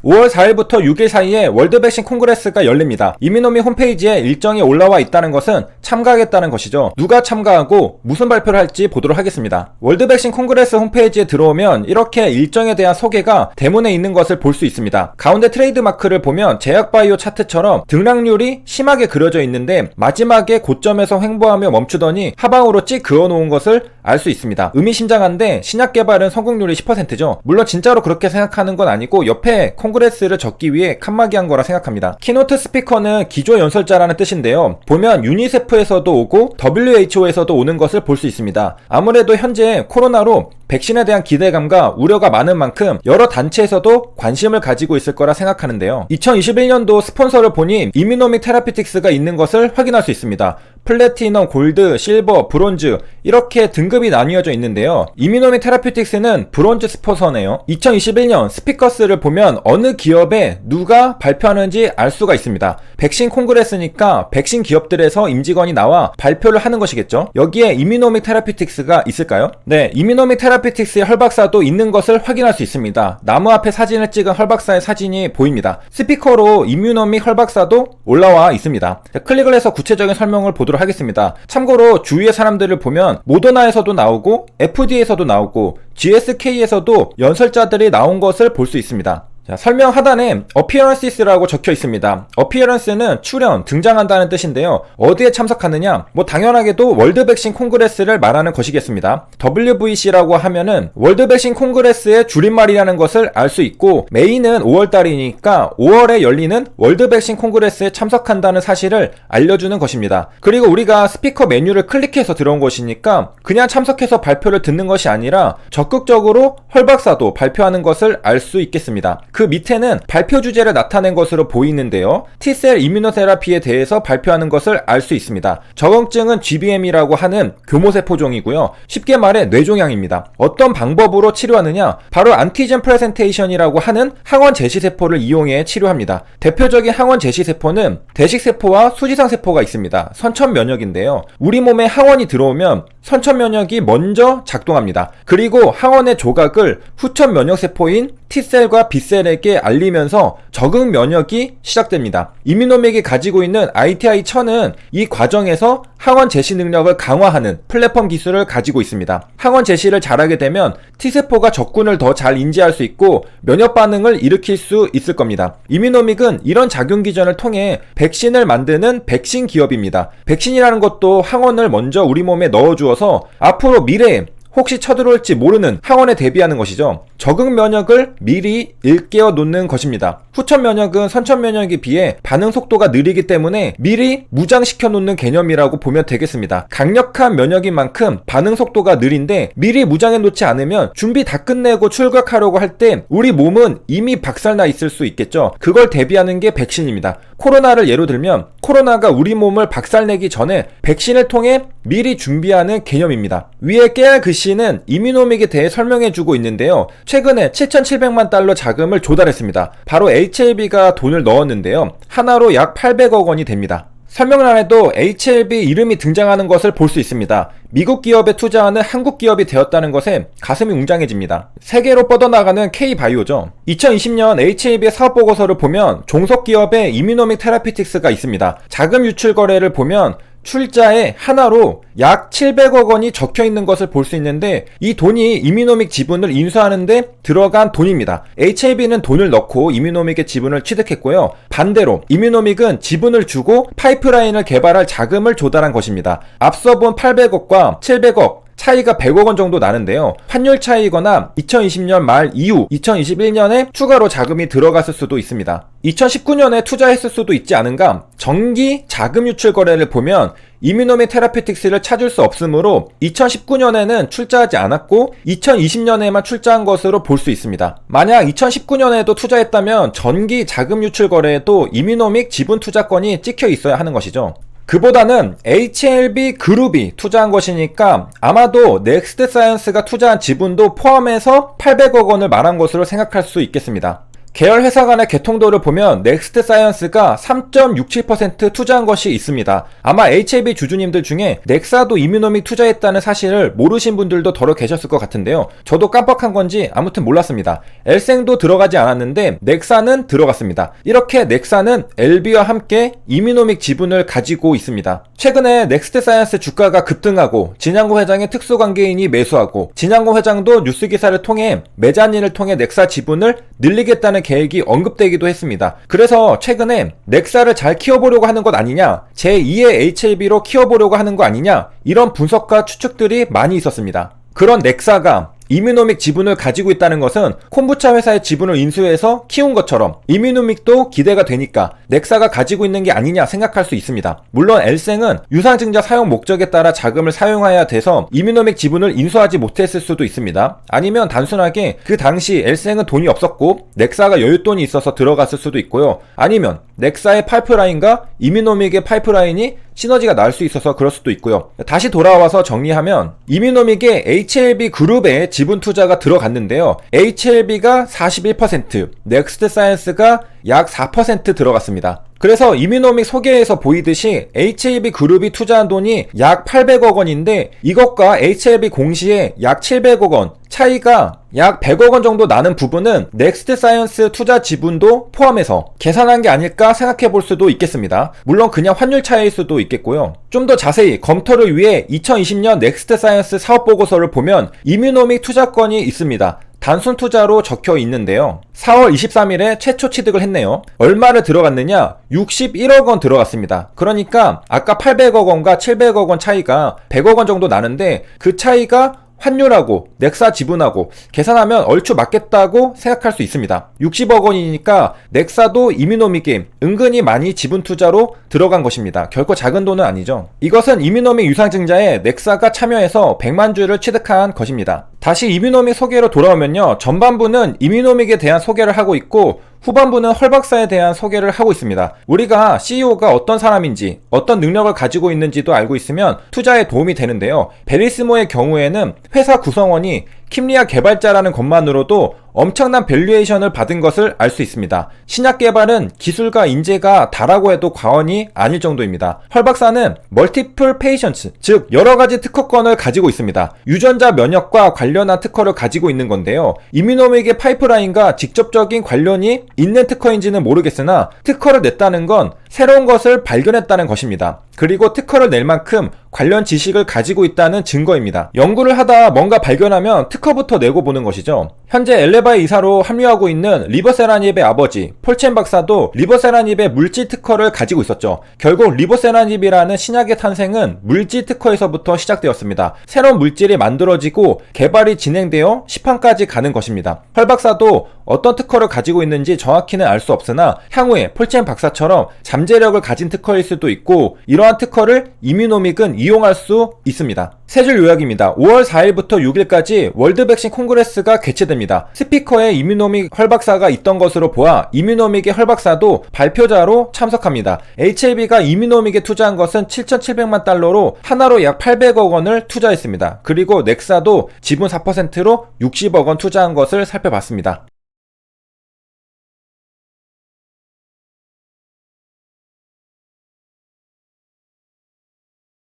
5월 4일부터 6일 사이에 월드 백신 콩그레스가 열립니다. 이민호미 홈페이지에 일정이 올라와 있다는 것은 참가하겠다는 것이죠. 누가 참가하고 무슨 발표를 할지 보도록 하겠습니다. 월드 백신 콩그레스 홈페이지에 들어오면 이렇게 일정에 대한 소개가 대문에 있는 것을 볼 수 있습니다. 가운데 트레이드 마크를 보면 제약바이오 차트처럼 등락률이 심하게 그려져 있는데 마지막에 고점에서 횡보하며 멈추더니 하방으로 찍 그어놓은 것을 알 수 있습니다. 의미심장한데 신약 개발은 성공률이 10%죠. 물론 진짜로 그렇게 생각하는 건 아니고 옆에 콩그레스를 적기 위해 칸막이 한 거라 생각합니다. 키노트 스피커는 기조 연설자라는 뜻인데요. 보면 유니세프에서도 오고 WHO에서도 오는 것을 볼 수 있습니다. 아무래도 현재 코로나로 백신에 대한 기대감과 우려가 많은 만큼 여러 단체에서도 관심을 가지고 있을 거라 생각하는데요. 2021년도 스폰서를 보니 이뮤노믹 테라피틱스가 있는 것을 확인할 수 있습니다. 플래티넘, 골드, 실버, 브론즈 이렇게 등급이 나뉘어져 있는데요. 이뮤노믹 테라피틱스는 브론즈 스폰서네요. 2021년 스피커스를 보면 어느 기업에 누가 발표하는지 알 수가 있습니다. 백신 콩그레스니까 백신 기업들에서 임직원이 나와 발표를 하는 것이겠죠. 여기에 이뮤노믹 테라피틱스가 있을까요? 네, 이뮤노믹 테라피틱스의 헐박사도 있는 것을 확인할 수 있습니다. 나무 앞에 사진을 찍은 헐박사의 사진이 보입니다. 스피커로 이뮤노믹 헐박사도 올라와 있습니다. 자, 클릭을 해서 구체적인 설명을 보도록 하겠습니다. 참고로 주위의 사람들을 보면 모더나에서도 나오고 FDA에서도 나오고 GSK에서도 연설자들이 나온 것을 볼 수 있습니다. 자, 설명 하단에 appearances라고 적혀 있습니다. appearance는 출연, 등장한다는 뜻인데요. 어디에 참석하느냐? 당연하게도 월드 백신 콩그레스를 말하는 것이겠습니다. WBC라고 하면은 월드 백신 콩그레스의 줄임말이라는 것을 알 수 있고 메인은 5월달이니까 5월에 열리는 월드 백신 콩그레스에 참석한다는 사실을 알려주는 것입니다. 그리고 우리가 스피커 메뉴를 클릭해서 들어온 것이니까 그냥 참석해서 발표를 듣는 것이 아니라 적극적으로 헐박사도 발표하는 것을 알 수 있겠습니다. 그 밑에는 발표 주제를 나타낸 것으로 보이는데요. T셀 이뮤노테라피에 대해서 발표하는 것을 알 수 있습니다. 적응증은 GBM이라고 하는 교모세포종이고요. 쉽게 말해 뇌종양입니다. 어떤 방법으로 치료하느냐? 바로 안티젠 프레젠테이션이라고 하는 항원 제시세포를 이용해 치료합니다. 대표적인 항원 제시세포는 대식세포와 수지상세포가 있습니다. 선천면역인데요. 우리 몸에 항원이 들어오면 선천면역이 먼저 작동합니다. 그리고 항원의 조각을 후천면역세포인 T셀과 B셀에게 알리면서 적응 면역이 시작됩니다. 이뮤노믹이 가지고 있는 ITI-1000은 이 과정에서 항원 제시 능력을 강화하는 플랫폼 기술을 가지고 있습니다. 항원 제시를 잘하게 되면 T세포가 적군을 더 잘 인지할 수 있고 면역 반응을 일으킬 수 있을 겁니다. 이뮤노믹은 이런 작용 기전을 통해 백신을 만드는 백신 기업입니다. 백신이라는 것도 항원을 먼저 우리 몸에 넣어주어서 앞으로 미래에 혹시 쳐들어올지 모르는 항원에 대비하는 것이죠. 적응 면역을 미리 일깨워 놓는 것입니다. 후천 면역은 선천 면역에 비해 반응 속도가 느리기 때문에 미리 무장시켜 놓는 개념이라고 보면 되겠습니다. 강력한 면역인 만큼 반응 속도가 느린데 미리 무장해 놓지 않으면 준비 다 끝내고 출격하려고 할 때 우리 몸은 이미 박살나 있을 수 있겠죠. 그걸 대비하는 게 백신입니다. 코로나를 예로 들면 코로나가 우리 몸을 박살내기 전에 백신을 통해 미리 준비하는 개념입니다. 위에 깨알 글씨는 이뮤노믹에 대해 설명해주고 있는데요. 최근에 7,700만 달러 자금을 조달했습니다. 바로 HLB가 돈을 넣었는데요. 하나로 약 800억 원이 됩니다. 설명란에도 HLB 이름이 등장하는 것을 볼 수 있습니다. 미국 기업에 투자하는 한국 기업이 되었다는 것에 가슴이 웅장해집니다. 세계로 뻗어나가는 K바이오죠. 2020년 HLB의 사업보고서를 보면 종속기업에 이뮤노믹 테라피틱스가 있습니다. 자금 유출 거래를 보면 출자에 하나로 약 700억 원이 적혀 있는 것을 볼 수 있는데 이 돈이 이뮤노믹 지분을 인수하는데 들어간 돈입니다. HLB는 돈을 넣고 이뮤노믹의 지분을 취득했고요. 반대로 이뮤노믹은 지분을 주고 파이프라인을 개발할 자금을 조달한 것입니다. 앞서 본 800억과 700억 차이가 100억 원 정도 나는데요. 환율 차이거나 2020년 말 이후 2021년에 추가로 자금이 들어갔을 수도 있습니다. 2019년에 투자했을 수도 있지 않은가? 정기 자금 유출 거래를 보면 이뮤노믹 테라피틱스를 찾을 수 없으므로 2019년에는 출자하지 않았고 2020년에만 출자한 것으로 볼 수 있습니다. 만약 2019년에도 투자했다면 정기 자금 유출 거래에도 이뮤노믹 지분 투자권이 찍혀 있어야 하는 것이죠. 그보다는 HLB 그룹이 투자한 것이니까 아마도 넥스트 사이언스가 투자한 지분도 포함해서 800억 원을 말한 것으로 생각할 수 있겠습니다. 계열 회사 간의 개통도를 보면 넥스트 사이언스가 3.67% 투자한 것이 있습니다. 아마 HLB 주주님들 중에 넥사도 이뮤노믹 투자했다는 사실을 모르신 분들도 더러 계셨을 것 같은데요. 저도 깜빡한 건지 아무튼 몰랐습니다. 엘생도 들어가지 않았는데 넥사는 들어갔습니다. 이렇게 넥사는 LB와 함께 이뮤노믹 지분을 가지고 있습니다. 최근에 넥스트 사이언스 주가가 급등하고 진양고 회장의 특수관계인이 매수하고 진양고 회장도 뉴스기사를 통해 매자닌을 통해 넥사 지분을 늘리겠다는 계획이 언급되기도 했습니다. 그래서 최근에 넥사를 잘 키워보려고 하는 것 아니냐, 제2의 HLB로 키워보려고 하는 거 아니냐, 이런 분석과 추측들이 많이 있었습니다. 그런 넥사가 이뮤노믹 지분을 가지고 있다는 것은 콤부차 회사의 지분을 인수해서 키운 것처럼 이뮤노믹도 기대가 되니까 넥사가 가지고 있는 게 아니냐 생각할 수 있습니다. 물론 엘생은 유상증자 사용 목적에 따라 자금을 사용해야 돼서 이뮤노믹 지분을 인수하지 못했을 수도 있습니다. 아니면 단순하게 그 당시 엘생은 돈이 없었고 넥사가 여윳돈이 있어서 들어갔을 수도 있고요. 아니면 넥사의 파이프라인과 이뮤노믹의 파이프라인이 시너지가 날 수 있어서 그럴 수도 있고요. 다시 돌아와서 정리하면 이뮤노믹의 HLB 그룹에 지분 투자가 들어갔는데요. HLB가 41%, 넥스트 사이언스가 약 4% 들어갔습니다. 그래서 이뮤노믹 소개에서 보이듯이 HLB 그룹이 투자한 돈이 약 800억 원인데 이것과 HLB 공시에 약 700억 원, 차이가 약 100억 원 정도 나는 부분은 넥스트 사이언스 투자 지분도 포함해서 계산한 게 아닐까 생각해 볼 수도 있겠습니다. 물론 그냥 환율 차이일 수도 있겠고요. 좀 더 자세히 검토를 위해 2020년 넥스트 사이언스 사업 보고서를 보면 이뮤노믹 투자권이 있습니다. 단순 투자로 적혀 있는데요. 4월 23일에 최초 취득을 했네요. 얼마를 들어갔느냐? 61억 원 들어갔습니다. 그러니까 아까 800억 원과 700억 원 차이가 100억 원 정도 나는데 그 차이가 환율하고 넥사 지분하고 계산하면 얼추 맞겠다고 생각할 수 있습니다. 60억 원이니까 넥사도 이뮤노믹에 은근히 많이 지분 투자로 들어간 것입니다. 결코 작은 돈은 아니죠. 이것은 이뮤노믹 유상증자에 넥사가 참여해서 100만 주를 취득한 것입니다. 다시 이뮤노믹 소개로 돌아오면요. 전반부는 이뮤노믹에 대한 소개를 하고 있고 후반부는 헐 박사에 대한 소개를 하고 있습니다. 우리가 CEO가 어떤 사람인지 어떤 능력을 가지고 있는지도 알고 있으면 투자에 도움이 되는데요. 베리스모의 경우에는 회사 구성원이 킴리아 개발자라는 것만으로도 엄청난 밸류에이션을 받은 것을 알 수 있습니다. 신약 개발은 기술과 인재가 다라고 해도 과언이 아닐 정도입니다. 헐 박사는 멀티플 페이션츠, 즉 여러가지 특허권을 가지고 있습니다. 유전자 면역과 관련한 특허를 가지고 있는 건데요. 이뮤노믹의 파이프라인과 직접적인 관련이 있는 특허인지는 모르겠으나 특허를 냈다는 건 새로운 것을 발견했다는 것입니다. 그리고 특허를 낼 만큼 관련 지식을 가지고 있다는 증거입니다. 연구를 하다 뭔가 발견하면 특허부터 내고 보는 것이죠. 현재 엘레바의 이사로 합류하고 있는 리버세라닙의 아버지 폴첸 박사도 리버세라닙의 물질 특허를 가지고 있었죠. 결국 리버세라닙이라는 신약의 탄생은 물질 특허에서부터 시작되었습니다. 새로운 물질이 만들어지고 개발이 진행되어 시판까지 가는 것입니다. 헐 박사도 어떤 특허를 가지고 있는지 정확히는 알 수 없으나 향후에 폴첸 박사처럼 잠재력을 가진 특허일 수도 있고 이러한 특허를 이뮤노믹은 이용할 수 있습니다. 세 줄 요약입니다. 5월 4일부터 6일까지 월드 백신 콩그레스가 개최됩니다. 스피커에 이뮤노믹 헐 박사가 있던 것으로 보아 이뮤노믹의 헐 박사도 발표자로 참석합니다. HLB가 이뮤노믹에 투자한 것은 7,700만 달러로 하나로 약 800억 원을 투자했습니다. 그리고 넥사도 지분 4%로 60억 원 투자한 것을 살펴봤습니다.